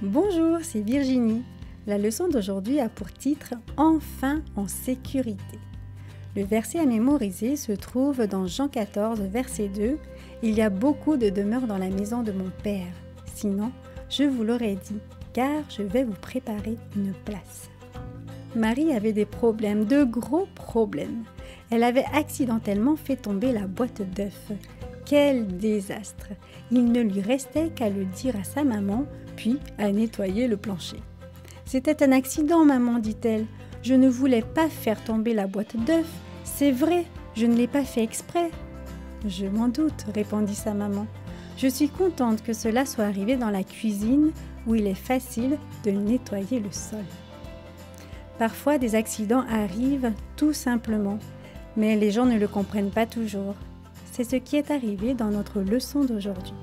Bonjour, c'est Virginie. La leçon d'aujourd'hui a pour titre « Enfin en sécurité ». Le verset à mémoriser se trouve dans Jean 14, verset 2. « Il y a beaucoup de demeures dans la maison de mon Père. Sinon, je vous l'aurais dit, car je vais vous préparer une place. » Marie avait des problèmes, de gros problèmes. Elle avait accidentellement fait tomber la boîte d'œufs. Quel désastre! Il ne lui restait qu'à le dire à sa maman, puis à nettoyer le plancher. « C'était un accident, maman, dit-elle. Je ne voulais pas faire tomber la boîte d'œufs. C'est vrai, je ne l'ai pas fait exprès. »« Je m'en doute, répondit sa maman. Je suis contente que cela soit arrivé dans la cuisine où il est facile de nettoyer le sol. » Parfois, des accidents arrivent tout simplement, mais les gens ne le comprennent pas toujours. C'est ce qui est arrivé dans notre leçon d'aujourd'hui.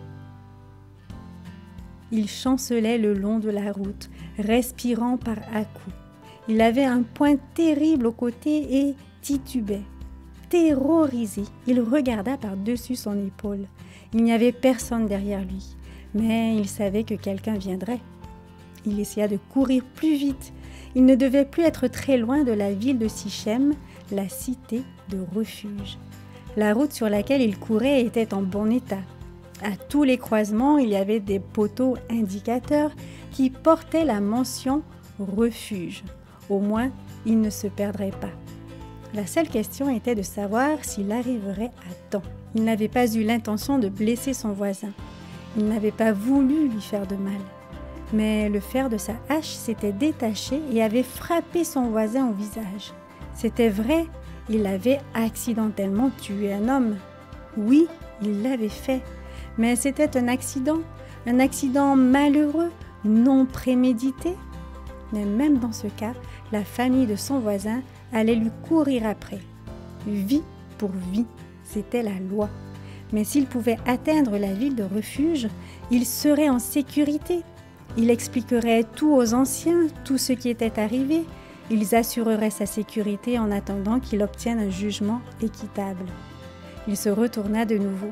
Il chancelait le long de la route, respirant par à-coups. Il avait un poing terrible au côté et titubait. Terrorisé, il regarda par-dessus son épaule. Il n'y avait personne derrière lui, mais il savait que quelqu'un viendrait. Il essaya de courir plus vite. Il ne devait plus être très loin de la ville de Sichem, la cité de refuge. La route sur laquelle il courait était en bon état. À tous les croisements, il y avait des poteaux indicateurs qui portaient la mention « refuge ». Au moins, il ne se perdrait pas. La seule question était de savoir s'il arriverait à temps. Il n'avait pas eu l'intention de blesser son voisin. Il n'avait pas voulu lui faire de mal. Mais le fer de sa hache s'était détaché et avait frappé son voisin au visage. C'était vrai, il avait accidentellement tué un homme. Oui, il l'avait fait. Mais c'était un accident malheureux, non prémédité. Mais même dans ce cas, la famille de son voisin allait lui courir après. Vie pour vie, c'était la loi. Mais s'il pouvait atteindre la ville de refuge, il serait en sécurité. Il expliquerait tout aux anciens, tout ce qui était arrivé. Ils assureraient sa sécurité en attendant qu'il obtienne un jugement équitable. Il se retourna de nouveau.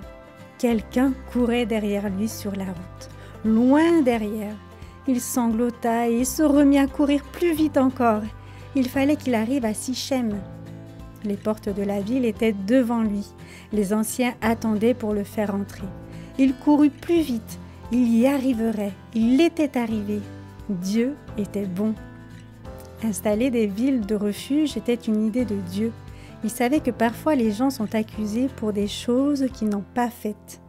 Quelqu'un courait derrière lui sur la route, loin derrière. Il sanglota et se remit à courir plus vite encore. Il fallait qu'il arrive à Sichem. Les portes de la ville étaient devant lui. Les anciens attendaient pour le faire entrer. Il courut plus vite. Il y arriverait. Il était arrivé. Dieu était bon. Installer des villes de refuge était une idée de Dieu. Il savait que parfois les gens sont accusés pour des choses qu'ils n'ont pas faites.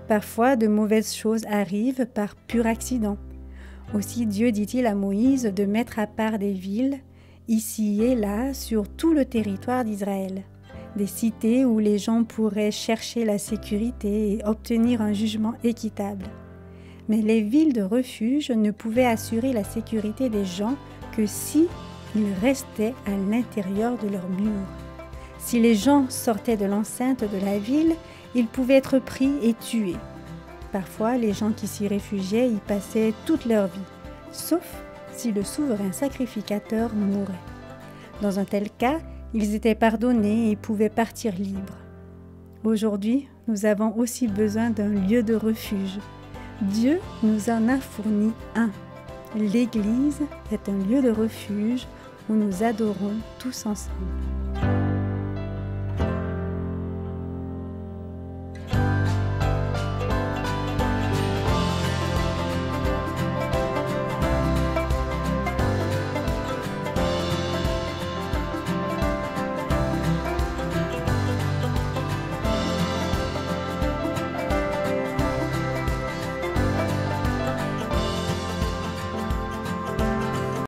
Parfois, de mauvaises choses arrivent par pur accident. Aussi Dieu dit-il à Moïse de mettre à part des villes, ici et là, sur tout le territoire d'Israël. Des cités où les gens pourraient chercher la sécurité et obtenir un jugement équitable. Mais les villes de refuge ne pouvaient assurer la sécurité des gens que si ils restaient à l'intérieur de leurs murs. Si les gens sortaient de l'enceinte de la ville, ils pouvaient être pris et tués. Parfois, les gens qui s'y réfugiaient y passaient toute leur vie, sauf si le souverain sacrificateur mourait. Dans un tel cas, ils étaient pardonnés et pouvaient partir libres. Aujourd'hui, nous avons aussi besoin d'un lieu de refuge. Dieu nous en a fourni un. L'Église est un lieu de refuge où nous adorons tous ensemble.